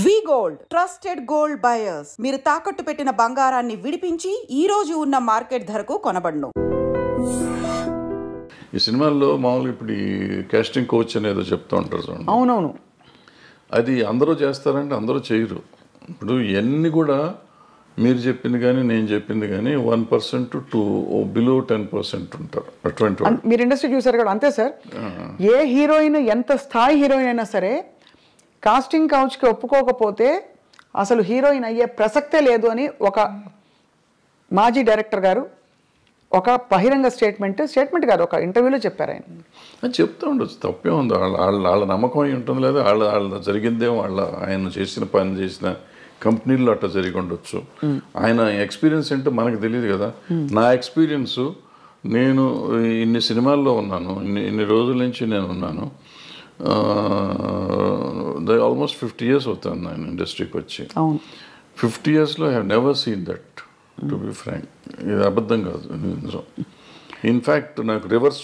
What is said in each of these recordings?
వి gold trusted gold buyers. మీరు తాకట్టు పెట్టిన బంగారాన్ని విడిపించి ఈ రోజు ఉన్న మార్కెట్ ధరకు కొనబడును. ఈ సినిమాల్లో మామూలుగా ఇప్పుడు ఈ కాస్టింగ్ కోచ్ అనేదో చెప్తూ ఉంటారు చూడండి. అవునవును. అది అందరూ చేస్తారంటే అందరూ చేయరు. ఇప్పుడు ఇవన్నీ కూడా మీరు చెప్పింది కానీ నేను చెప్పింది కానీ 1% టు బిలో 10% ఉంటారు అటువంటి. మీరు ఇండస్ట్రీ చూసారు కదా, అంతే సార్. ఏ హీరోయిన్ ఎంత స్థాయి హీరోయిన్ అయినా సరే కాస్టింగ్ కౌచ్కి ఒప్పుకోకపోతే అసలు హీరోయిన్ అయ్యే ప్రసక్తే లేదు అని ఒక మాజీ డైరెక్టర్ గారు ఒక బహిరంగ స్టేట్మెంట్ కాదు, ఒక ఇంటర్వ్యూలో చెప్పారు. ఆయన చెప్తూ ఉండొచ్చు, తప్పే ఉంది. వాళ్ళ నమ్మకం అయి ఉంటుంది, లేదా వాళ్ళ జరిగిందేమో, ఆయన చేసిన పని చేసిన కంపెనీల్లో అట్లా జరిగి ఉండొచ్చు. ఆయన ఎక్స్పీరియన్స్ ఏంటో మనకు తెలియదు కదా. నా ఎక్స్పీరియన్స్, నేను ఇన్ని సినిమాల్లో ఉన్నాను, ఇన్ని రోజుల నుంచి నేను ఉన్నాను. ఆల్మోస్ట్ 50 years అవుతాను నేను ఇండస్ట్రీకి వచ్చి. 50 yearsలో I have never seen that, to be frank. ఇది అబద్ధం కాదు, నిజం. ఇన్ఫ్యాక్ట్ నాకు రివర్స్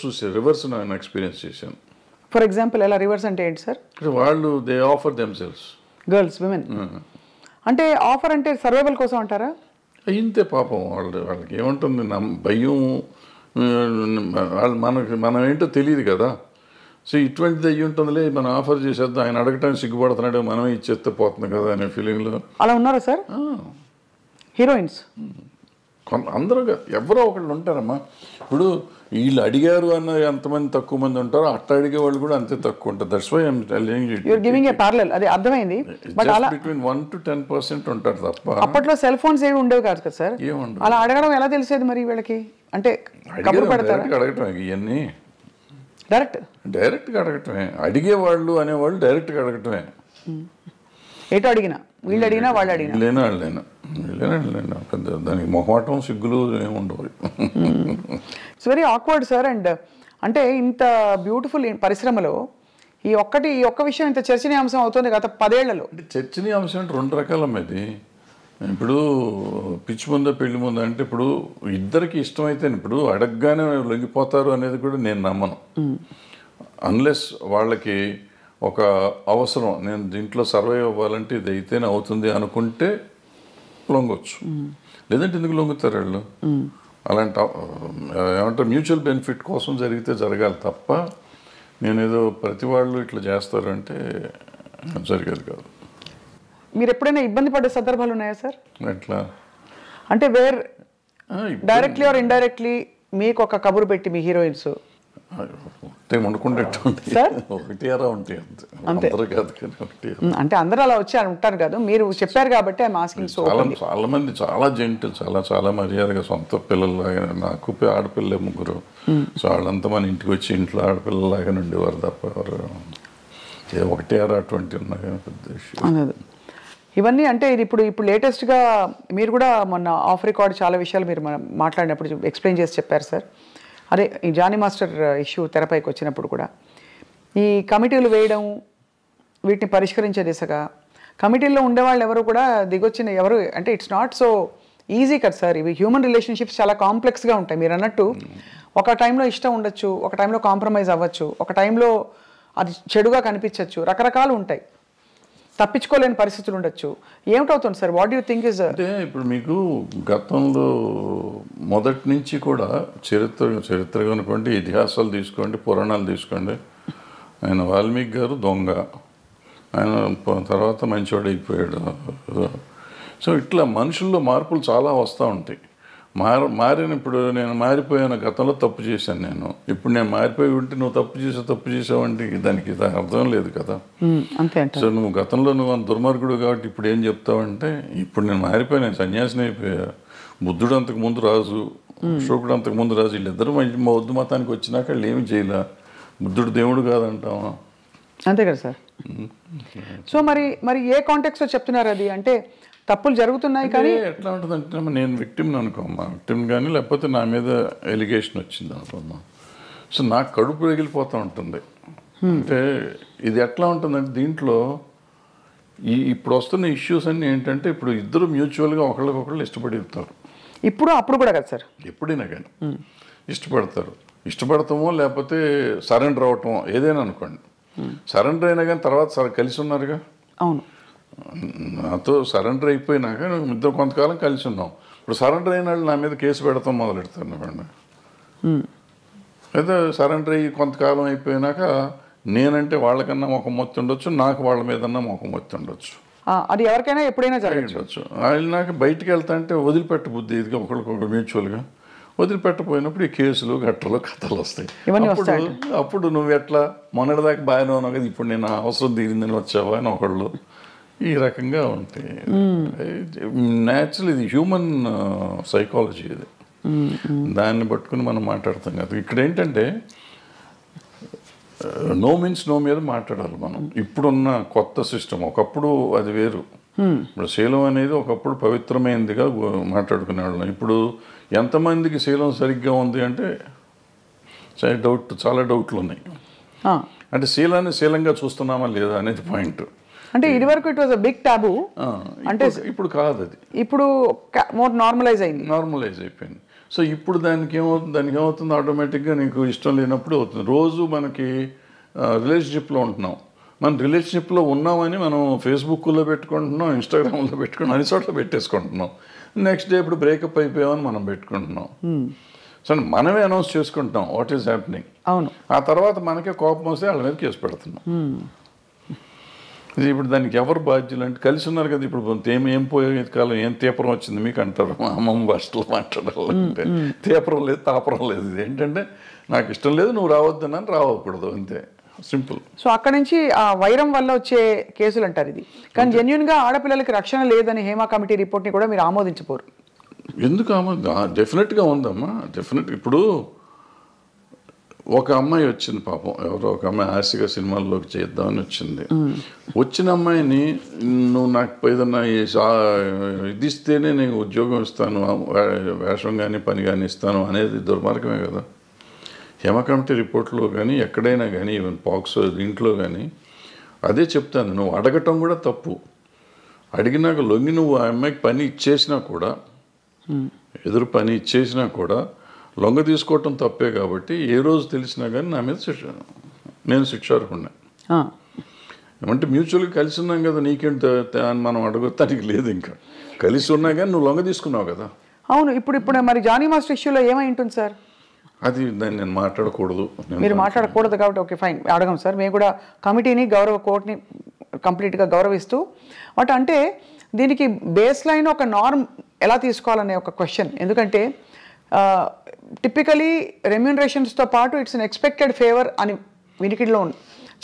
నేను ఎక్స్పీరియన్స్ చేశాను. ఫర్ ఎగ్జాంపుల్ ఎలా రివర్స్ అంటే ఏంటి సార్? వాళ్ళు they offer themselves, girls, women. అంటే ఆఫర్ అంటే సర్వైవల్ కోసం అంటారా? ఇంతే పాపం. వాళ్ళకి ఏముంటుంది, భయం. మనం ఏంటో తెలియదు కదా. సో ఇటువంటిది అయ్యి ఉంటుందిలే, మనం ఆఫర్ చేసేద్దాం, ఆయన అడగటానికి సిగ్గుపడుతున్నాడు, మనమే ఇచ్చేస్తే పోతుంది కదా అనే ఫీలింగ్లో. అలా ఉన్నారా సార్ హీరోయిన్స్? అందరూ ఎవరో ఒకళ్ళు ఉంటారమ్మా. ఇప్పుడు వీళ్ళు అడిగారు అన్న ఎంతమంది తక్కువ మంది ఉంటారో అట్లా అడిగే వాళ్ళు కూడా అంతే తక్కువ ఉంటారు. That's why I am giving a parallel. అది అర్థమైంది. బట్ అలా బిట్వీన్ 1 to 10% ఉంటారు తప్ప. అప్పట్లో సెల్ ఫోన్స్ ఏవి ఉండేవి కాదు కదా సార్. ఏముండవు. అలా అడగడం ఎలా తెలిసేది మరి వీళ్ళకి? అంటే కబురు పెడతారా? అడగటం ఇవన్నీ డైరెక్ట్గా అడగటమే. అడిగేవాళ్ళు అనేవాళ్ళు డైరెక్ట్గా అడగటమే. ఏటో అడిగినా, వీళ్ళు అడిగినా వాళ్ళు అడిగినా, లేనా పెద్ద దానికి మొహమాటం సిగ్గులు ఏముండవు. It's very awkward sir. And అంటే ఇంత బ్యూటిఫుల్ పరిశ్రమలో ఈ ఒక్క విషయం ఇంత చర్చనీయాంశం అవుతుంది గత 10 ఏళ్లలో. అంటే చర్చనీయాంశం అంటే 2 రకాలమ్మది. ఇప్పుడు పిచ్చి ముందా పెళ్లి ముందా అంటే, ఇప్పుడు ఇద్దరికి ఇష్టమైతే ఇప్పుడు అడగగానే లొంగిపోతారు అనేది కూడా నేను నమ్మను. అన్లెస్ వాళ్ళకి ఒక అవసరం, నేను దీంట్లో సర్వైవ్ అవ్వాలంటే ఇది అయితేనే అవుతుంది అనుకుంటే లొంగొచ్చు. లేదంటే ఎందుకు లొంగుతారు వాళ్ళు? అలాంటి ఏమంటారు, మ్యూచువల్ బెనిఫిట్ కోసం జరిగితే జరగాలి తప్ప నేనేదో ప్రతి వాళ్ళు ఇట్లా చేస్తారంటే జరిగేది కాదు. మీరు ఎప్పుడైనా ఇబ్బంది పడే సందర్భాలు ఉన్నాయా సార్? ఎట్లా అంటే డైరెక్ట్లీ ఆర్ ఇండైరెక్ట్లీ మీకు ఒక కబురు పెట్టి మీ హీరోయిన్స్ వండుకుంటే ఒకటి అరా ఉంటాయి అంతే కాదు. అంటే అందరూ అలా వచ్చి ఉంటారు కదా, మీరు చెప్పారు కాబట్టి ఐఎమ్ ఆస్కింగ్. సో చాలా మంది చాలా జెంట్, చాలా మర్యాదగా సొంత పిల్లల్లాగా. నాకు ఆడపిల్లలే 3. సో వాళ్ళంతా మన ఇంటికి వచ్చి ఇంట్లో ఆడపిల్లలాగా ఉండేవారు తప్ప ఎవరు ఒకటి అరా 20 ఉన్నా కానీ పెద్ద విషయం. ఇవన్నీ అంటే ఇది ఇప్పుడు లేటెస్ట్గా మీరు కూడా మొన్న ఆఫ్ రికార్డ్ చాలా విషయాలు మీరు మాట్లాడినప్పుడు ఎక్స్ప్లెయిన్ చేసి చెప్పారు సార్. అదే ఈ జానీ మాస్టర్ ఇష్యూ తెరపైకి వచ్చినప్పుడు కూడా ఈ కమిటీలు వేయడం, వీటిని పరిష్కరించే దిశగా కమిటీల్లో ఉండేవాళ్ళు ఎవరు కూడా దిగొచ్చిన ఎవరు అంటే ఇట్స్ నాట్ సో ఈజీ కదా సార్. ఇవి హ్యూమన్ రిలేషన్షిప్స్ చాలా కాంప్లెక్స్గా ఉంటాయి. మీరు అన్నట్టు ఒక టైంలో ఇష్టం ఉండొచ్చు, ఒక టైంలో కాంప్రమైజ్ అవ్వచ్చు, ఒక టైంలో అది చెడుగా కనిపించవచ్చు, రకరకాలు ఉంటాయి, తప్పించుకోలేని పరిస్థితులు ఉండొచ్చు. ఏమిటవుతుంది sir? What you think is? అంటే ఇప్పుడు మీకు గతంలో మొదటి నుంచి కూడా చరిత్ర కనుకోండి, ఇతిహాసాలు తీసుకోండి, పురాణాలు తీసుకోండి. ఆయన వాల్మీకి గారు దొంగ, ఆయన తర్వాత మంచివాడు అయిపోయాడు. సో ఇట్లా మనుషుల్లో మార్పులు చాలా వస్తూ ఉంటాయి. మారిన ఇప్పుడు నేను మారిపోయాను, గతంలో తప్పు చేశాను నేను, ఇప్పుడు నేను మారిపోయి ఉంటే నువ్వు తప్పు చేసావు అంటే దానికి అర్థం లేదు కదా. సో నువ్వు గతంలో నువ్వు దుర్మార్గుడు కాబట్టి ఇప్పుడు ఏం చెప్తావంటే, ఇప్పుడు నేను మారిపోయాను, నేను సన్యాసిని అయిపోయా. బుద్ధుడు అంతకు ముందు రాజు, అశోకుడు అంతకు ముందు రాజు, వీళ్ళిద్దరూ బౌద్ధ మతానికి వచ్చినాక వాళ్ళు ఏమి చేయలే. బుద్ధుడు దేవుడు కాదంటావా? అంతే కదా సార్. సో మరి ఏ కాంటెక్స్లో చెప్తున్నారు అది? అంటే తప్పులు జరుగుతున్నాయి కానీ ఎట్లా ఉంటుందంటే, నేను విక్టిమ్ని అనుకోమ్మా, విక్టిమ్ కానీ లేకపోతే నా మీద ఎలిగేషన్ వచ్చింది అనుకోమ్మా. సో నాకు కడుపు రగిలిపోతూ ఉంటుంది. అంటే ఇది ఎట్లా ఉంటుందంటే, దీంట్లో ఇప్పుడు వస్తున్న ఇష్యూస్ అన్నీ ఏంటంటే, ఇప్పుడు ఇద్దరు మ్యూచువల్గా ఒకళ్ళకొకళ్ళు ఇష్టపడతారు. అప్పుడు కూడా కదా సార్, ఎప్పుడైనా కానీ ఇష్టపడతామో లేకపోతే సరెండర్ అవటమో ఏదైనా అనుకోండి. సరెండర్ అయినా కానీ తర్వాత కలిసి ఉన్నారుగా. అవును. నాతో సరెండర్ అయిపోయినాక ఇద్దరు కొంతకాలం కలిసి ఉన్నాం. ఇప్పుడు సరెండర్ అయిన వాళ్ళు నా మీద కేసు పెడతాం మొదలెడతాను వాడిని. అయితే సరెండర్ అయ్యి కొంతకాలం అయిపోయినాక నేనంటే వాళ్ళకన్నా మొఖం మొత్తి ఉండొచ్చు, నాకు వాళ్ళ మీదన్నా మొఖం మొత్తి ఉండొచ్చు. అది ఎవరికైనా ఎప్పుడైనా జరగచ్చు. వాళ్ళు నాకు బయటికి వెళ్తా అంటే వదిలిపెట్ట బుద్ధి ఇదిగా ఒకరికొకరు మ్యూచువల్గా వదిలిపెట్టపోయినప్పుడు ఈ కేసులు గట్టలు కథలు వస్తాయి. అప్పుడు నువ్వు ఎట్లా మొన్నటిదాకా బాగానే ఉన్నావు కదా, ఇప్పుడు నేను అవసరం తీరిందని వచ్చావా అని ఒకళ్ళు ఈ రకంగా ఉంటాయి. న్యాచురల్, ఇది హ్యూమన్ సైకాలజీ. ఇది దాన్ని పట్టుకుని మనం మాట్లాడతాం కదా. ఇక్కడ ఏంటంటే నో మీన్స్ నో మీద మాట్లాడాలి మనం. ఇప్పుడున్న కొత్త సిస్టమ్, ఒకప్పుడు అది వేరు. ఇప్పుడు శీలం అనేది ఒకప్పుడు పవిత్రమైనదిగా మాట్లాడుకునేవాళ్ళం. ఇప్పుడు ఎంతమందికి శీలం సరిగ్గా ఉంది అంటే చాలా డౌట్లు ఉన్నాయి. అంటే శీలాన్ని శీలంగా చూస్తున్నామా లేదా అనేది పాయింట్. అంటే ఇది వరకు ఇట్ వాజ్ అ బిగ్ టాబు, అంటే ఇప్పుడు కాదు, అది ఇప్పుడు మోర్ నార్మలైజ్ అయిపోయింది. సో ఇప్పుడు దానికి ఏమవుతుంది ఆటోమేటిక్గా నీకు ఇష్టం లేనప్పుడు అవుతుంది. రోజు మనకి రిలేషన్షిప్లో ఉంటున్నాం, మనం రిలేషన్షిప్లో ఉన్నామని మనం ఫేస్బుక్లో పెట్టుకుంటున్నాం, ఇన్స్టాగ్రామ్లో పెట్టుకుంటున్నాం, అన్ని చోట్ల పెట్టేసుకుంటున్నాం. నెక్స్ట్ డే ఇప్పుడు బ్రేకప్ అయిపోయామని మనం పెట్టుకుంటున్నాం. సో మనమే అనౌన్స్ చేసుకుంటున్నాం వాట్ ఈస్ హ్యాపెనింగ్. అవును. ఆ తర్వాత మనకే కోపం వస్తే వాళ్ళ మీద కేసు పెడుతున్నాం. ఇది ఇప్పుడు దానికి ఎవరు బాధ్యులు అంటే కలిసి ఉన్నారు కదా. ఇప్పుడు ఏం పోయే కాలం ఏం తీపరం వచ్చింది మీకు అంటారు మా అమ్మమ్మ భాషలో మాట్లాడాలంటే. తీపరం లేదు, తాపరం లేదు. ఇది ఏంటంటే నాకు ఇష్టం లేదు, నువ్వు రావద్దనని రావకూడదు, అంతే, సింపుల్. సో అక్కడ నుంచి ఆ వైరం వల్ల వచ్చే కేసులు అంటారు ఇది. కానీ జెన్యున్గా ఆడపిల్లలకి రక్షణ లేదని హేమా కమిటీ రిపోర్ట్ని కూడా మీరు ఆమోదించపోరు. ఎందుకు డెఫినెట్గా ఉందమ్మా, డెఫినెట్. ఇప్పుడు ఒక అమ్మాయి వచ్చింది పాపం, ఎవరో ఒక అమ్మాయి ఆశగా సినిమాల్లోకి చేద్దామని వచ్చింది. వచ్చిన అమ్మాయిని నువ్వు నాకు ఏదన్నా ఇది ఇస్తేనే నేను ఉద్యోగం ఇస్తాను, వేషం కానీ పని కానీ ఇస్తాను అనేది దుర్మార్గమే కదా. హేమ కమిటీ రిపోర్ట్లో కానీ ఎక్కడైనా కానీ ఈవెన్ పాక్సో దీంట్లో కానీ అదే చెప్తాను. నువ్వు అడగటం కూడా తప్పు. అడిగినాక లొంగి నువ్వు ఆ అమ్మాయికి పని ఇచ్చేసినా కూడా, ఎదురు పని ఇచ్చేసినా కూడా లొంగ తీసుకోవటం తప్పే. కాబట్టి ఏ రోజు తెలిసినా కానీ నా మీద నేను శిక్షార్హుడిని. ఏమంటే మ్యూచువల్గా కలిసి ఉన్నాం కదా, నీకేంటి అని మనం అడగటానికి లేదు. ఇంకా కలిసి ఉన్నా కానీ నువ్వు లొంగ తీసుకున్నావు కదా. అవును. ఇప్పుడు మరి జానీ మాస్టర్ ఇష్యూలో ఏమై ఉంటుంది సార్? అది దాన్ని నేను మాట్లాడకూడదు. మీరు మాట్లాడకూడదు కాబట్టి ఓకే ఫైన్, అడగం సార్. మేము కూడా కమిటీని కోర్టుని కంప్లీట్గా గౌరవిస్తూ అంటే దీనికి బేస్ లైన్ ఒక నార్మ్ ఎలా తీసుకోవాలనే ఒక క్వశ్చన్. ఎందుకంటే టిపికలీ రెమ్యూనరేషన్స్తో పాటు ఇట్స్ అన్ ఎక్స్పెక్టెడ్ ఫేవర్ అని వినికిడిలో ఉంది.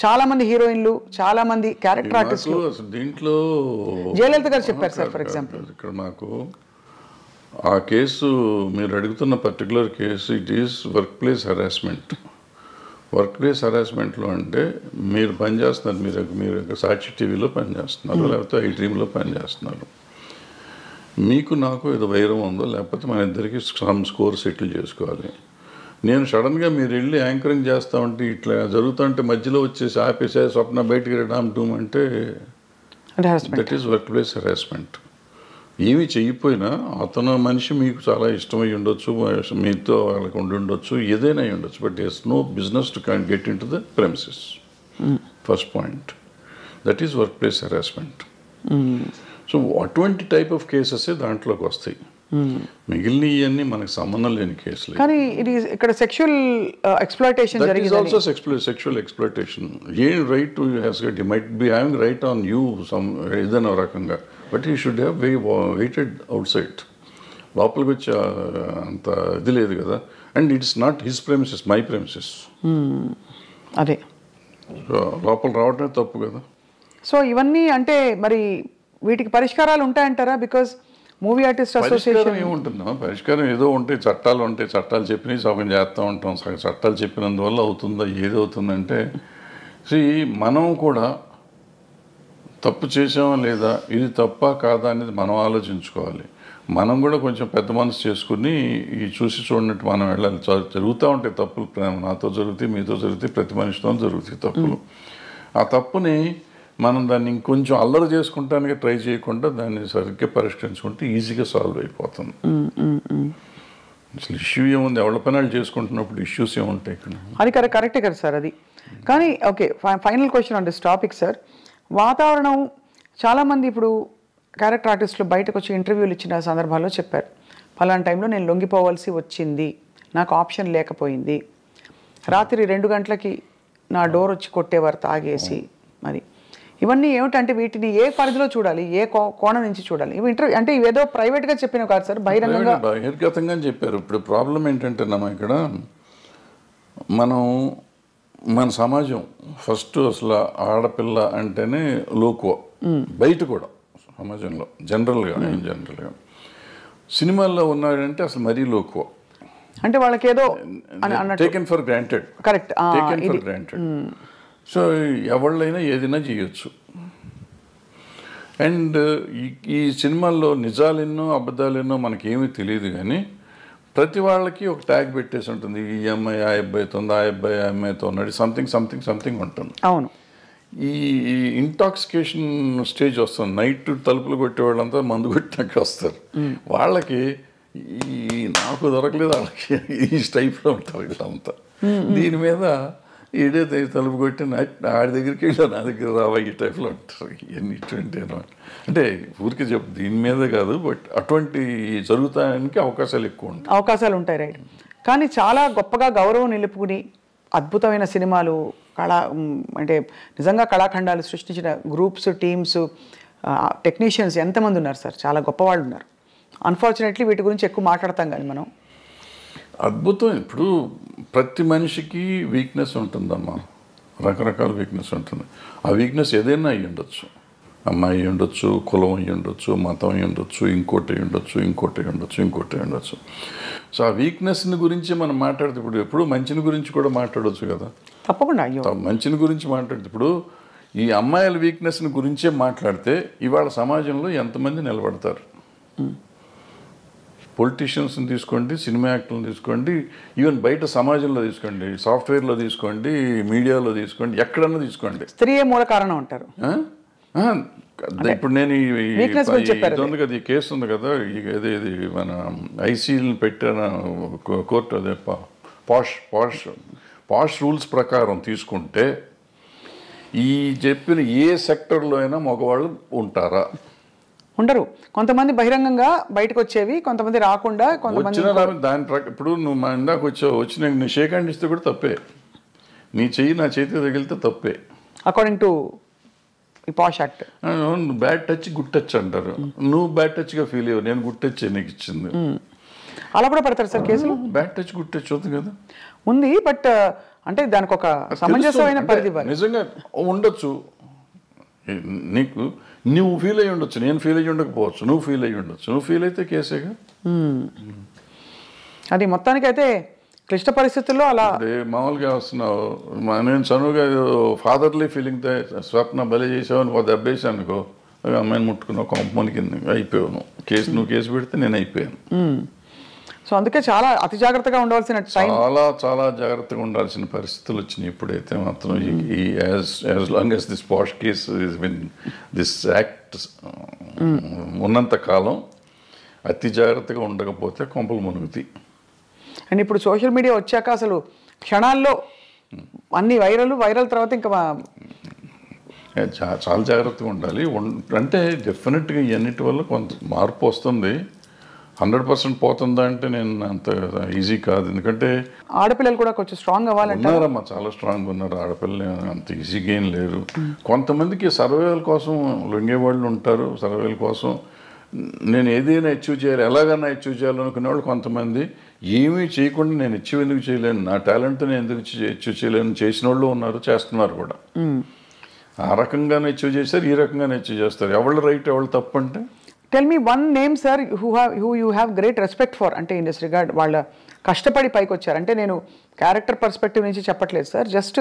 చాలామంది హీరోయిన్లు, చాలామంది క్యారెక్టర్ ఆర్టిస్టులు, దీంట్లో జయలలిత గారు చెప్పారు సార్ ఫర్ ఎగ్జాంపుల్. ఇక్కడ నాకు ఆ కేసు మీరు అడుగుతున్న particular case it is work place harassment. Workplace హెరాస్మెంట్లో అంటే మీరు పనిచేస్తున్నారు, మీరు సాక్షి టీవీలో పనిచేస్తున్నారు, లేకపోతే ఐ డ్రీమ్లో పనిచేస్తున్నారు. మీకు నాకు ఏదో వైరం ఉందో, లేకపోతే మన ఇద్దరికి సమ్ స్కోర్ సెటిల్ చేసుకోవాలి. నేను సడన్గా మీరు వెళ్ళి యాంకరింగ్ చేస్తా ఉంటే ఇట్లా జరుగుతుంటే మధ్యలో వచ్చేసి ఆపేసే స్వప్న బయటికి రామ్ టూమ్ అంటే that is work place harassment. ఏమీ చెయ్యిపోయినా అతను మనిషి మీకు చాలా ఇష్టమై ఉండొచ్చు, మీతో వాళ్ళకి ఉండొచ్చు, ఏదైనా అయి ఉండొచ్చు, but it's no business to can get in to the premises. First point, that is work place harassment. So అటువంటి టైప్ ఆఫ్ కేసెస్ దాంట్లోకి వస్తాయి. మిగిలిన ఇవన్నీ మనకు సంబంధం లేని కేసులు. కానీ ఇది ఇక్కడ సెక్షువల్ ఎక్స్‌ప్లాయిటేషన్ జరిగింది. That is also sexual exploitation. A right to has gut, he might be having right on you some ఏదైనా రకంగా, but he should have weighted out side. లోపలికి వచ్చి అంత ఇది లేదు కదా. And it's not his premises, my premises. అదే లోపల రావడమే తప్పు కదా. సో ఇవన్నీ అంటే మరి వీటికి పరిష్కారాలు ఉంటాయంటారా? బికాజ్ మూవీ ఆర్టిస్ట్ అసోసియేషన్ ఏముంటుందా పరిష్కారం? ఏదో ఉంటాయి, చట్టాలు ఉంటాయి, చట్టాలు చెప్పినవి సగం చేస్తూ ఉంటాం. సగం చట్టాలు చెప్పినందువల్ల అవుతుందా? ఏదవుతుందంటే మనం కూడా తప్పు చేసామా లేదా, ఇది తప్పా కాదా అనేది మనం ఆలోచించుకోవాలి. మనం కూడా కొంచెం పెద్ద మనసు చేసుకుని ఈ చూసి చూడనట్టు మనం వెళ్ళాలి. జరుగుతూ ఉంటాయి తప్పులు, నాతో జరుగుతాయి, మీతో జరుగుతాయి, ప్రతి మనిషితో జరుగుతాయి తప్పులు. ఆ తప్పుని మనం దాన్ని ఇంకొంచెం అల్లరి చేసుకుంటానికి ట్రై చేయకుండా దాన్ని సరిగ్గా పరిష్కరించుకుంటే ఈజీగా సాల్వ్ అయిపోతుంది. అసలు ఇష్యూ ఏముంది? ఎవరి పనులు చేసుకుంటున్నప్పుడు ఇష్యూస్ ఏముంటాయి ఇక్కడ? అది కరెక్టే కదా సార్ అది. కానీ okay, final question on this topic sir. వాతావరణం చాలామంది ఇప్పుడు క్యారెక్టర్ ఆర్టిస్టులు బయటకు వచ్చి ఇంటర్వ్యూలు ఇచ్చిన సందర్భాల్లో చెప్పారు, పలానా టైంలో నేను లొంగిపోవాల్సి వచ్చింది, నాకు ఆప్షన్ లేకపోయింది, రాత్రి 2 గంటలకి నా డోర్ వచ్చి కొట్టేవారు తాగేసి. మరి ఇవన్నీ ఏమిటంటే వీటిని ఏ పరిధిలో చూడాలి, ఏ కోణం నుంచి చూడాలి? ఇవి ఇంటర్వ్యూ అంటే ఇవేదో ప్రైవేట్గా చెప్పినవి కాదు సార్, బహిర్గతంగా చెప్పారు. ఇప్పుడు ప్రాబ్లం ఏంటంటే ఇక్కడ మన సమాజం ఫస్ట్ అసలు ఆడపిల్ల అంటేనే లోకువ, బయట కూడా సమాజంలో జనరల్గా సినిమాల్లో ఉన్నాడంటే అసలు మరీ లోకువ, అంటే వాళ్ళకి ఏదో taken for granted. Correct, taken for granted. So ఎవళ్ళైనా ఏదైనా చేయొచ్చు. అండ్ ఈ సినిమాల్లో నిజాలెన్నో అబద్ధాలెన్నో మనకేమీ తెలియదు, కానీ ప్రతి వాళ్ళకి ఒక ట్యాగ్ పెట్టేసి ఉంటుంది, ఈ అమ్మాయి ఆ అబ్బాయితో ఉంది, ఆ అబ్బాయి ఆ అమ్మాయితో ఉన్నాడు, సంథింగ్ ఉంటుంది. అవును. ఈ ఇంటాక్సికేషన్ స్టేజ్ వస్తుంది, నైట్ తలుపులు కొట్టే వాళ్ళంతా మందు కొట్టినాక వస్తారు. వాళ్ళకి నాకు దొరకలేదు, వాళ్ళకి ఈ టైప్లో ఉంటారు వీళ్ళంతా. దీని మీద ఈడే తలుపు కొట్టి ఆడి దగ్గరికి వెళ్ళా, నా దగ్గర రావా, ఈ టైప్లో ఉంటారు. ఇవన్నీ ఇటువంటి అంటే ఊరికి చెప్పు, దీని మీదే కాదు, బట్ అటువంటి జరుగుతానికి అవకాశాలు ఉంటాయి. రైట్. కానీ చాలా గొప్పగా గౌరవం నిలుపుకుని అద్భుతమైన సినిమాలు, అంటే నిజంగా కళాఖండాలు సృష్టించిన గ్రూప్స్, టీమ్స్, టెక్నీషియన్స్ ఎంతమంది ఉన్నారు సార్, చాలా గొప్పవాళ్ళు ఉన్నారు. అన్ఫార్చునేట్లీ వీటి గురించి ఎక్కువ మాట్లాడతాం కానీ మనం. అద్భుతం. ఇప్పుడు ప్రతి మనిషికి వీక్నెస్ ఉంటుందమ్మా, రకరకాల వీక్నెస్ ఉంటుంది. ఆ వీక్నెస్ ఏదైనా అయ్యి ఉండొచ్చు, అమ్మాయి అయ్యి ఉండొచ్చు, కులం అయ్యి ఉండొచ్చు, మతం అయ్యి ఉండొచ్చు, ఇంకోటి ఉండొచ్చు. సో ఆ వీక్నెస్ని గురించి మనం మాట్లాడితే ఇప్పుడు మంచిని గురించి కూడా మాట్లాడవచ్చు కదా. తప్పకుండా. మంచిని గురించి మాట్లాడితే ఇప్పుడు ఈ అమ్మాయిల వీక్నెస్ని గురించే మాట్లాడితే ఇవాళ సమాజంలో ఎంతమంది నిలబడతారు? పొలిటీషియన్స్ని తీసుకోండి, సినిమా యాక్టర్లను తీసుకోండి, ఈవెన్ బయట సమాజంలో తీసుకోండి, సాఫ్ట్వేర్లో తీసుకోండి, మీడియాలో తీసుకోండి, ఎక్కడన్నా తీసుకోండి, స్త్రీయే మూల కారణం అంటారు. ఇప్పుడు నేను ఉంది కదా, ఈ కేసు ఉంది కదా, ఇది మన ఐసీని పెట్టిన కోర్టు, అదే పాష్ రూల్స్ ప్రకారం తీసుకుంటే ఈ చెప్పిన ఏ సెక్టర్లో అయినా మగవాళ్ళు ఉంటారా? ఉండరు. కొంతమంది బహిరంగంగా బయటకు వచ్చేవి, కొంతమంది రాకుండా, కొంతమంది దాని ఇప్పుడు నువ్వు మా ఇందాక వచ్చి నీ షేక్ హ్యాండ్ ఇస్తే కూడా తప్పే, నీ చెయ్యి నా చేతికి తగిలితే తప్పే, according to posh act. Bad touch good touch అంటారు. నువ్వు బ్యాడ్ టచ్గా ఫీల్ అయ్యావు, నేను గుడ్ టచ్ నీకు ఇచ్చింది. అలా కూడా పెడతారు సార్ కేసులు? బ్యాడ్ టచ్ గుడ్ టచ్ అవుతుంది కదా, ఉంది. బట్ అంటే దానికి ఒక సమంజసమైన పరిధి నిజంగా ఉండొచ్చు. నీకు నువ్వు ఫీల్ అయ్యి ఉండొచ్చు, నేను ఫీల్ అయ్యి ఉండకపోవచ్చు, నువ్వు ఫీల్ అయ్యి ఉండొచ్చు. నువ్వు ఫీల్ అయితే కేసేగా. అది మొత్తానికైతే క్లిష్ట పరిస్థితుల్లో అలా మామూలుగా వస్తున్నావు. నేను చనువుగా ఫాదర్లీ ఫీలింగ్ స్వప్న బలి చేసావని దెబ్బేసాను అనుకో, అమ్మాయిని ముట్టుకున్నావు, కొంపమని కింద అయిపోయావు. నువ్వు కేసు పెడితే నేను అయిపోయాను. సో అందుకే చాలా అతి జాగ్రత్తగా ఉండవలసిన చాలా జాగ్రత్తగా ఉండాల్సిన పరిస్థితులు వచ్చినాయి. ఇప్పుడైతే మాత్రం as long as this posh case this act ఉన్నంత కాలం అతి జాగ్రత్తగా ఉండకపోతే కొంపలు మునుగుతాయి. అండ్ ఇప్పుడు సోషల్ మీడియా వచ్చాక అసలు క్షణాల్లో అన్ని వైరల్ తర్వాత ఇంకా చాలా జాగ్రత్తగా ఉండాలి. అంటే డెఫినెట్గా ఇవన్నిటి వల్ల కొంత మార్పు వస్తుంది. 100% పోతుందా అంటే నేను అంత ఈజీ కాదు. ఎందుకంటే ఆడపిల్లలు కూడా కొంచెం స్ట్రాంగ్ అవ్వాలంటే ఉన్నారమ్మా, చాలా స్ట్రాంగ్ ఉన్నారు. ఆడపిల్లలు అంత ఈజీగా ఏం లేరు. కొంతమందికి సర్వేల కోసం లొంగేవాళ్ళు ఉంటారు. సర్వేల కోసం నేను ఏదైనా అచీవ్ చేయాలి, ఎలాగైనా అచీవ్ చేయాలనుకునే వాళ్ళు కొంతమంది, ఏమీ చేయకుండా నేను అచీవ్ ఎందుకు చేయలేను, నా టాలెంట్తో నేను ఎందుకు అచీవ్ చేయలేను చేసిన వాళ్ళు ఉన్నారు, చేస్తున్నారు కూడా. ఆ రకంగానే అచీవ్ చేస్తారు, ఈ రకంగానే అచీవ్ చేస్తారు. ఎవళ్ళు రైట్ ఎవళ్ళు తప్పు అంటే tell me one name sir who you have great respect for, అంటే ఇన్ దిస్ రిగార్డ్ వాళ్ళ కష్టపడి పైకి వచ్చారు. అంటే నేను క్యారెక్టర్ పర్స్పెక్టివ్ నుంచి చెప్పట్లేదు సార్, జస్ట్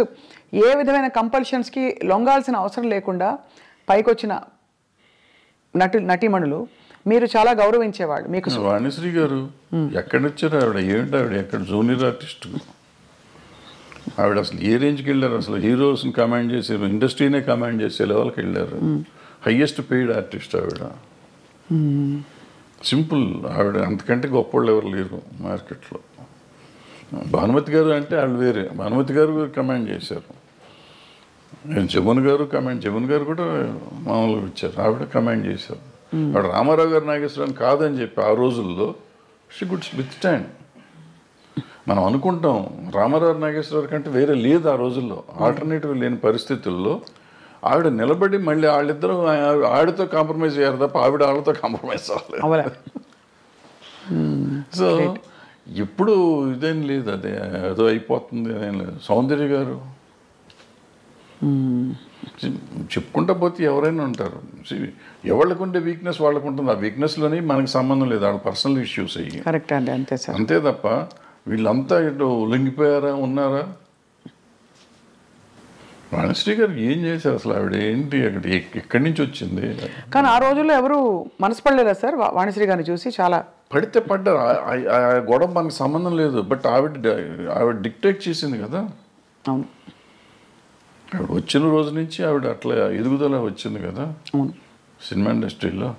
ఏ విధమైన కంపల్షన్స్కి లొంగాల్సిన అవసరం లేకుండా పైకి వచ్చిన నటీమణులు మీరు చాలా గౌరవించేవాళ్ళు. మీకు వాణిశ్రీ గారు ఎక్కడి వచ్చారు? ఆవిడ ఎక్కడ జూనియర్ ఆర్టిస్ట్, ఆవిడ అసలు ఏ రేంజ్కి వెళ్ళారు? అసలు హీరోస్ని కమాండ్ చేశారు, ఇండస్ట్రీనే కమాండ్ చేసే లెవెల్కి వెళ్ళారు. హయ్యెస్ట్ పెయిడ్ ఆర్టిస్ట్ ఆవిడ. సింపుల్, ఆవిడ అంతకంటే గొప్పవాళ్ళు ఎవరు లేరు మార్కెట్లో. భానుమతి గారు అంటే వాళ్ళు వేరే, భానుమతి గారు కమాండ్ చేశారు. నేను జమున్ గారు కూడా మామూలుగా ఇచ్చారు, ఆవిడ కమెంట్ చేశారు. ఆవిడ రామారావు గారు నాగేశ్వరరావు కాదని చెప్పి ఆ రోజుల్లో షీ గుడ్ విత్ స్టాండ్. మనం అనుకుంటాం రామారావు నాగేశ్వరరావు కంటే వేరే లేదు ఆ రోజుల్లో, ఆల్టర్నేటివ్ లేని పరిస్థితుల్లో ఆవిడ నిలబడి మళ్ళీ వాళ్ళిద్దరూ ఆవిడతో కాంప్రమైజ్ అయ్యారు తప్ప ఆవిడ వాళ్ళతో కాంప్రమైజ్ అవ్వలేదు. సో ఇప్పుడు ఇదేం లేదు, అదే ఏదో అయిపోతుంది అదేం లేదు. సౌందర్య గారు చెప్పుకుంటా పోతే ఎవరైనా ఉంటారు, ఎవరికి ఉండే వీక్నెస్ వాళ్ళకు ఉంటుంది. ఆ వీక్నెస్లోని మనకి సంబంధం లేదు, వాళ్ళ పర్సనల్ ఇష్యూస్ అయ్యి. కరెక్ట్ అండి, అంతే సార్. అంతే తప్ప వీళ్ళంతా ఇటు లొంగిపోయారా ఉన్నారా? వాణిశ్రీ గారు ఏం చేశారు అసలు? ఆవిడ ఏంటి, అక్కడ ఎక్కడి నుంచి వచ్చింది? కానీ ఆ రోజుల్లో ఎవరు మనసు పడలేదా సార్ వాణిశ్రీ గారిని చూసి? చాలా పడితే పడ్డారు, ఆ గొడవ మనకు సంబంధం లేదు. బట్ ఆవిడ డిక్టేట్ చేసింది కదా. అవును, ఆవిడ వచ్చిన రోజు నుంచి ఆవిడ అట్లా ఎదుగుదల వచ్చింది కదా అవును సినిమా ఇండస్ట్రీలో.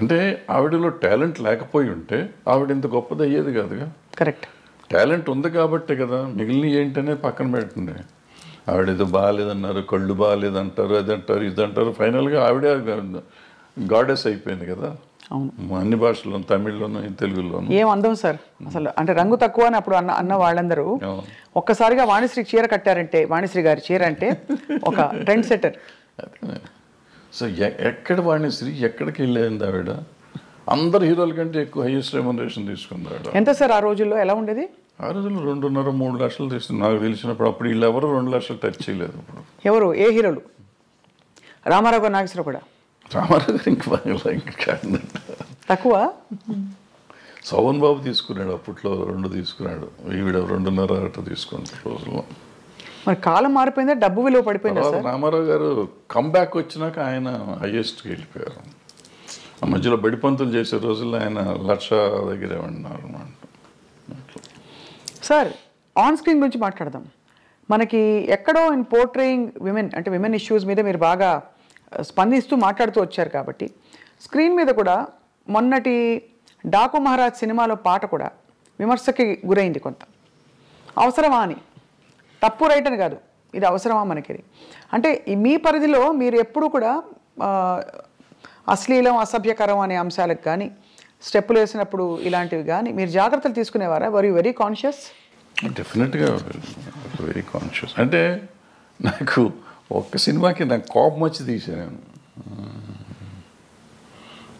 అంటే ఆవిడలో టాలెంట్ లేకపోయి ఉంటే ఆవిడ ఇంత గొప్పది అయ్యేది కాదుగా. కరెక్ట్, టాలెంట్ ఉంది కాబట్టే కదా మిగిలిన ఏంటనే పక్కన పెట్టండి. ఆవిడ ఏదో బాగాలేదన్నారు, కళ్ళు బాగాలేదంటారు, అదంటారు, ఇదంటారు, ఫైనల్గా ఆవిడే గాడెస్ అయిపోయింది కదా. అవును, అన్ని భాషల్లోనూ, తమిళ్లోనూ, తెలుగులోనూ. ఏం అందం సార్ అసలు. అంటే రంగు తక్కువ అని అప్పుడు అన్న వాళ్ళందరూ ఒక్కసారిగా వాణిశ్రీ చీర కట్టారంటే, వాణిశ్రీ గారి చీర అంటే ఒక ట్రెండ్ సెట్టర్. సో ఎక్కడ వాణిశ్రీ ఎక్కడికి వెళ్ళేది ఆవిడ? అందరు హీరోల కంటే ఎక్కువ హైయెస్ట్ రెమ్యునరేషన్ తీసుకుంది ఆవిడ. ఎంత సార్ ఆ రోజుల్లో? ఎలా ఉండేది ఆ రోజుల్లో 2.5-3 లక్షలు తీసుకుంది నాకు తెలిసినప్పుడు. అప్పుడు వీళ్ళు ఎవరు 2 లక్షలు టచ్ చేయలేదు. ఇప్పుడు ఎవరు, ఏ హీరోలు? రామారావు గారు, నాగేశ్వరరావు కూడా? రామారావు గారు ఇంకా కాదంట, తక్కువ. సోమన్ బాబు తీసుకున్నాడు అప్పట్లో, 2 తీసుకున్నాడు. ఈవిడ 2.5 తీసుకుంది రోజుల్లో. మరి కాలం మారిపోయిందా, డబ్బు విలువ పడిపోయిందా సార్? రామారావు గారు కంబ్యాక్ వచ్చినాక ఆయన హైయెస్ట్కి వెళ్ళిపోయారు. ఆ మధ్యలో బడిపంతులు చేసే రోజుల్లో ఆయన 1,00,000 దగ్గరే ఉన్నారు అన్నమాట. సార్ ఆన్ స్క్రీన్ గురించి మాట్లాడదాం. మనకి ఎక్కడో ఇన్ పోర్ట్రేయింగ్ విమెన్, అంటే విమెన్ ఇష్యూస్ మీద మీరు బాగా స్పందిస్తూ మాట్లాడుతూ వచ్చారు కాబట్టి స్క్రీన్ మీద కూడా మొన్నటి డాకు మహారాజ్ సినిమాలో పాట కూడా విమర్శకి గురైంది కొంత. అవసరమా అని, తప్పు రైట్ అని కాదు, ఇది అవసరమా మనకి? అంటే మీ పరిధిలో మీరు ఎప్పుడు కూడా అశ్లీలం, అసభ్యకరం అనే అంశాలకు కానీ, స్టెప్పులు వేసినప్పుడు ఇలాంటివి కానీ మీరు జాగ్రత్తలు తీసుకునేవారా? Were you very conscious? డెఫినెట్గా వెరీ కాన్షియస్. అంటే నాకు ఒక్క సినిమాకి నాకు కోపం వచ్చి తీసాను,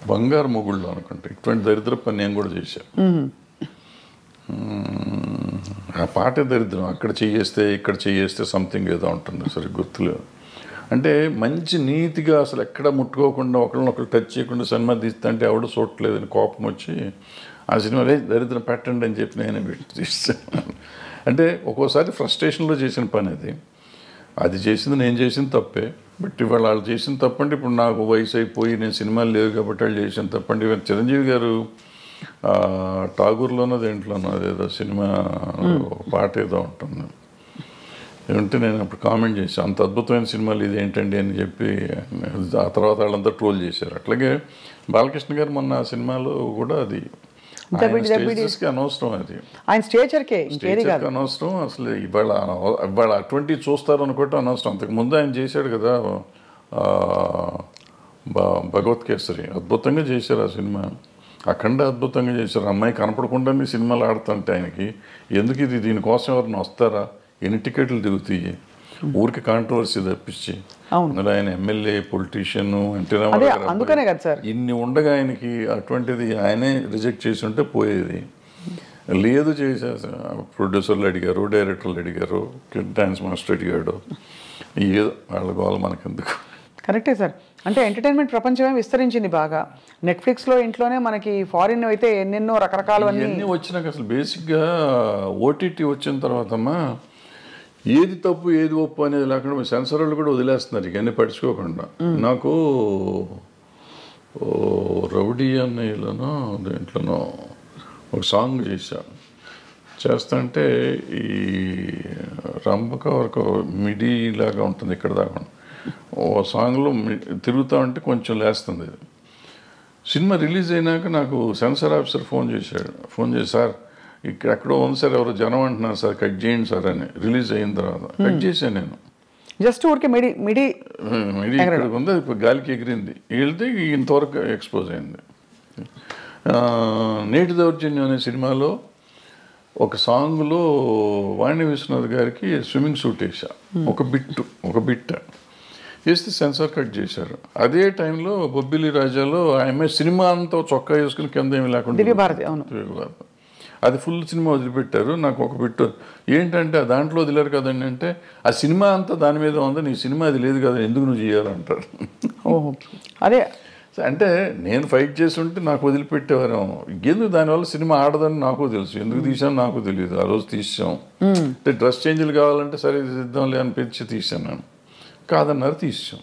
బంగారు మొగుళ్ళు అనుకుంటే. ఇటువంటి దరిద్ర పని నేను కూడా చేశాను. ఆ పాటే దరిద్రం. అక్కడ చేయేస్తే ఇక్కడ చేయేస్తే సంథింగ్ ఏదో ఉంటుంది, సరే గుర్తులేదు. అంటే మంచి నీతిగా అసలు ఎక్కడ ముట్టుకోకుండా ఒకరినొకరు టచ్ చేయకుండా సినిమా తీస్తా అంటే ఎవడు చూడలేదని కోపం వచ్చి ఆ సినిమా దరిద్రం పెట్టండి అని చెప్పి నేను పెట్టి తీస్తాను. అంటే ఒక్కోసారి ఫ్రస్ట్రేషన్లో చేసిన పని అది చేసింది నేను చేసిన తప్పే. బట్ ఇవాళ వాళ్ళు చేసిన తప్పంటే ఇప్పుడు నాకు వయసు అయిపోయి నేను సినిమాలు లేవు కాబట్టి వాళ్ళు చేసిన తప్పండి. ఇవాళ చిరంజీవి గారు ఠాగూర్లోనో దేంట్లోనో అదేదో సినిమా పాట ఏదో ఉంటుంది, ఏమంటే నేను అప్పుడు కామెంట్ చేశాను, అంత అద్భుతమైన సినిమాలు ఇది ఏంటండి అని చెప్పి. ఆ తర్వాత వాళ్ళంతా ట్రోల్ చేశారు. అట్లాగే బాలకృష్ణ గారు మొన్న ఆ సినిమాలో కూడా అది అనవసరం, అది ఆయన స్టేచర్కే అనవసరం. అసలు ఇవాళ అటువంటివి చూస్తారు అనుకోవటం అనవసరం. అంతకుముందు ఆయన చేశాడు కదా భగవత్ కేసరి, అద్భుతంగా చేశారు ఆ సినిమా. అఖండ అద్భుతంగా చేశారు. అమ్మాయి కనపడకుండానే సినిమాలు ఆడుతుంటే ఆయనకి ఎందుకు ఇది, దీనికోసం ఎవరిని వస్తారా? ఎన్ని టికెట్లు దిగుతాయి ఊరికి, కాంట్రవర్సీ తప్పించి. అందులో ఆయన ఎమ్మెల్యే, పొలిటీషియన్, అందుకనే కదా సార్ ఇన్ని ఉండగా ఆయనకి అటువంటిది ఆయనే రిజెక్ట్ చేసి ఉంటే పోయేది. లేదు చేసే ప్రొడ్యూసర్లు అడిగారు, డైరెక్టర్లు అడిగారు, డాన్స్ మాస్టర్ అడిగాడు, ఏదో వాళ్ళ గోల మనకెందుకు. కరెక్టే సార్. అంటే ఎంటర్టైన్మెంట్ ప్రపంచమే విస్తరించింది బాగా. నెట్ఫ్లిక్స్లో ఇంట్లోనే మనకి ఫారిన్ అయితే ఎన్నెన్నో రకరకాలు అన్నీ వచ్చినాక అసలు బేసిక్గా ఓటీటీ వచ్చిన తర్వాతమ్మా ఏది తప్పు ఏది ఒప్పు అనేది లేకుండా సెన్సర్ వాళ్ళు కూడా వదిలేస్తున్నారు ఇవన్నీ పట్టించుకోకుండా. నాకు రౌడీ అన్నయ్యలోనో దేంట్లోనో ఒక సాంగ్ చేస్తాంటే ఈ రంపక వరకు మిడీ లాగా ఉంటుంది ఇక్కడ దాకా. ఓ సాంగ్లో తిరుగుతూ ఉంటే కొంచెం లేస్తుంది. సినిమా రిలీజ్ అయినాక నాకు సెన్సార్ ఆఫీసర్ ఫోన్ చేసి సార్ ఇక్కడ ఎక్కడో ఉంది సార్, ఎవరో జనం అంటున్నారు సార్, కట్ చేయండి సార్ అని. రిలీజ్ అయిన తర్వాత కట్ చేశాను నేను. జస్ట్ ఊరికే మిడి మిడి ఇక్కడికి ఉంది, అది గాలికి ఎగిరింది, వెళ్తే ఇంతవరకు ఎక్స్పోజ్ అయింది. నేటి దౌర్జన్యం అనే సినిమాలో ఒక సాంగ్లో వాణి విశ్వనాథ్ గారికి స్విమ్మింగ్ సూట్ వేసా, ఒక బిట్ వేస్తే సెన్సార్ కట్ చేశారు. అదే టైంలో బొబ్బిలి రాజాలో ఆమె సినిమా అంతా చొక్కా వేసుకుని కింద ఏమి లేకుండా దివ్యభారతి, అవును, అది ఫుల్ సినిమా వదిలిపెట్టారు. నాకు ఒక బిట్ ఏంటంటే దాంట్లో వదిలేరు కదండి అంటే, ఆ సినిమా అంతా దాని మీద ఉంది, నీ సినిమా అది లేదు కదా, ఎందుకు నువ్వు చేయాలంటారు. ఓహో, అదే అంటే నేను ఫైట్ చేసి ఉంటే నాకు వదిలిపెట్టేవారు. ఎందుకు దానివల్ల సినిమా ఆడదని నాకు తెలుసు, ఎందుకు తీసాను నాకు తెలియదు. ఆ రోజు తీసాం అంటే డ్రెస్ చేంజ్లు కావాలంటే సరే ఇద్దాంలే అనిపించి తీసాను, నేను కాదన్నారు తీసాం.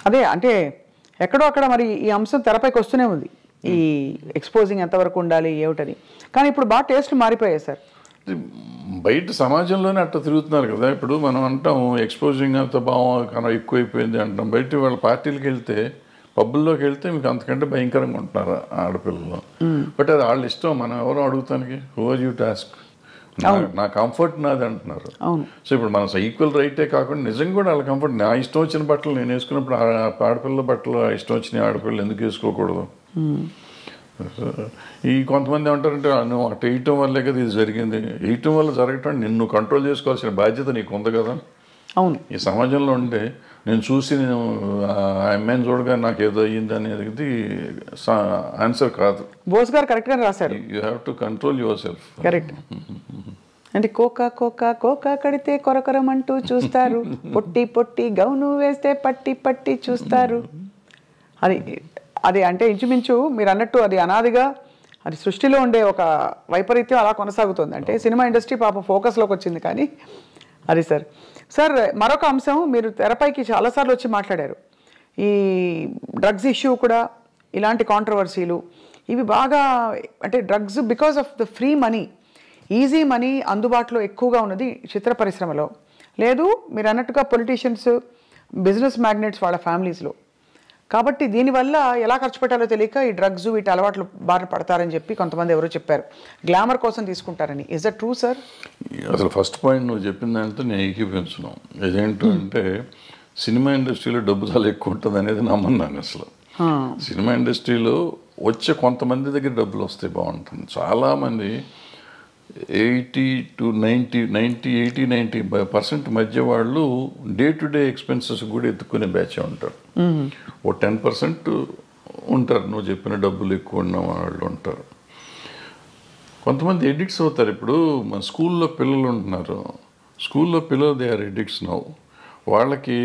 అదే అంటే ఎక్కడో అక్కడ మరి ఈ అంశం తెరపైకి వస్తూనే ఉంది, ఈ ఎక్స్పోజింగ్ ఎంతవరకు ఉండాలి ఏమిటని. కానీ ఇప్పుడు బాగా టేస్ట్లు మారిపోయాయి సార్. బయట సమాజంలోనే అట్లా తిరుగుతున్నారు కదా. ఇప్పుడు మనం అంటాం ఎక్స్పోజింగ్ అంత బాగా ఎక్కువైపోయింది అంటాం. బయట వాళ్ళ పార్టీలకు వెళ్తే, పబ్బుల్లోకి వెళ్తే మీకు అంతకంటే భయంకరంగా ఉంటున్నారు ఆడపిల్లలు. బట్ అది వాళ్ళ ఇష్టం, మనం ఎవరో అడుగుతానికి, who are you to ask, నా కంఫర్ట్ నాది అంటున్నారు. సో ఇప్పుడు మన ఈక్వల్ రైటే కాకుండా నిజంగా కూడా వాళ్ళ కంఫర్ట్, నా ఇష్టం వచ్చిన బట్టలు నేను వేసుకున్నప్పుడు ఆడపిల్ల బట్టలు ఇష్టం వచ్చిన ఆడపిల్లలు ఎందుకు వేసుకోకూడదు. ఈ కొంతమంది ఏమంటారంటే నువ్వు అటు వేయటం వల్లే కదా ఇది జరిగింది, వేయటం వల్ల జరగటం నిన్ను కంట్రోల్ చేసుకోవాల్సిన బాధ్యత నీకు ఉంది కదా. అవును, ఈ సమాజంలో ఉంటే నేను చూసి నేను ఆ అమ్మాయిని చూడగా నాకు ఏదో అయ్యింది అనేది ఆన్సర్ కాదు. బోస్ గారు కరెక్ట్గా రాశారు, you have to control your self. Correct. అంటే కోకా కడితే కొరకొరమంటూ చూస్తారు, పొట్టి గౌను వేస్తే పట్టి చూస్తారు. అది అంటే ఇంచుమించు మీరు అన్నట్టు అది అనాదిగా అది సృష్టిలో ఉండే ఒక వైపరీత్యం అలా కొనసాగుతుంది. అంటే సినిమా ఇండస్ట్రీ పాపం ఫోకస్లోకి వచ్చింది. కానీ అది సార్ మరొక అంశం, మీరు తెరపైకి చాలాసార్లు వచ్చి మాట్లాడారు, ఈ డ్రగ్స్ ఇష్యూ కూడా, ఇలాంటి కాంట్రవర్సీలు ఇవి బాగా, అంటే drugs because of the free money, easy money అందుబాటులో ఎక్కువగా ఉన్నది చిత్ర పరిశ్రమలో. లేదు మీరు అన్నట్టుగా పొలిటీషియన్స్, బిజినెస్ మ్యాగ్నెట్స్ వాళ్ళ ఫ్యామిలీస్లో. కాబట్టి దీనివల్ల ఎలా ఖర్చు పెట్టాలో తెలియక ఈ డ్రగ్స్ వీటి అలవాట్లు బారిన పడతారని చెప్పి కొంతమంది ఎవరో చెప్పారు, గ్లామర్ కోసం తీసుకుంటారని. Is that true sir? అసలు ఫస్ట్ పాయింట్ నువ్వు చెప్పిన దాంతో నేను ఏకీపించను. ఇదేంటంటే సినిమా ఇండస్ట్రీలో డబ్బు చాలా ఎక్కువ ఉంటుంది అనేది నమ్మన్నాను. అసలు సినిమా ఇండస్ట్రీలో వచ్చే కొంతమంది దగ్గర డబ్బులు వస్తే బాగుంటుంది. చాలామంది 80% మధ్య వాళ్ళు డే టు డే ఎక్స్పెన్సెస్ కూడా ఎత్తుకునే బ్యాచ్ ఉంటారు. ఓ 10% ఉంటారు నువ్వు చెప్పిన డబ్బులు ఎక్కువ ఉన్న వాళ్ళు ఉంటారు. కొంతమంది ఎడిక్ట్స్ అవుతారు. ఇప్పుడు మన స్కూల్లో పిల్లలు ఉంటున్నారు, స్కూల్లో పిల్లలు దే ఆర్ ఎడిక్ట్స్ నౌ. వాళ్ళకి